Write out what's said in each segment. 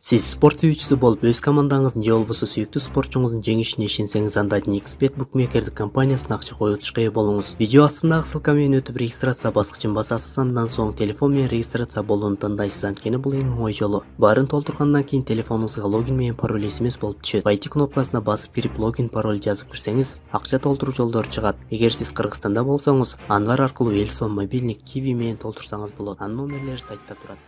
Siz sport сүйүүчүсү болуп, өз командаңыздын же болбосо сүйүктүү спортчуңуздун жеңишине ишенсеңиз, анда XBet букмекердик компаниясына акча коюутушка ээ болуңуз. Видео астындагы ссылка менен өтүп регистрация баскычын басасыз, андан соң телефон менен регистрация болууну тандайсыз. Анткени бул эң оңой жолу. Баарын толтургандан кийин телефонуңузга логин менен пароль SMS болуп түшөт. Войти кнопкасына басып кирип логин пароль жазып кирсеңиз, акча толтуруу жолдору чыгат. Эгер сиз Кыргызстанда болсоңуз, Анвар аркылуу Элсон мобильник Kiwi менен толтурсаңыз болот. Анын номерлери сайтта турат.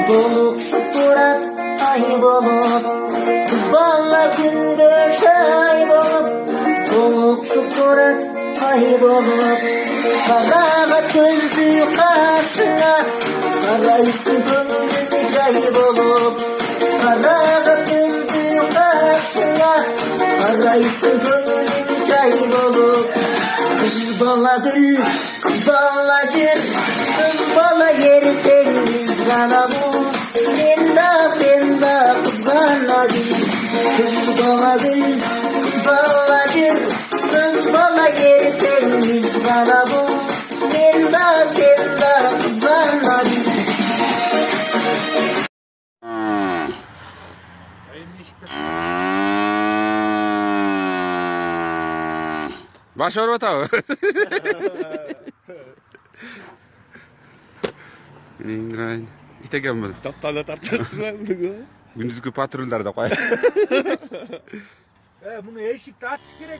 Bulukşup durat ay bolup, kız balla günde şay bolup, bulukşup durat ay bolup, karağa gözlü karşına, karaysın gönlümü cay bolup, karağa gözlü karşına, karaysın gönlümü cay bolup, kız balla gül, kız balla cır, kız balla yeri temiz gana bu. Sen de kızgana gül, kız bana gül, kız bana gül, kız bana yeri temiz bana bu. Sen de kızgana gül. Başarı tabi. İngrayn. İtegen bunu. Taптана тартып турабы? Gündüzgü patrullarda koy. Bunu eşikte açış gerek.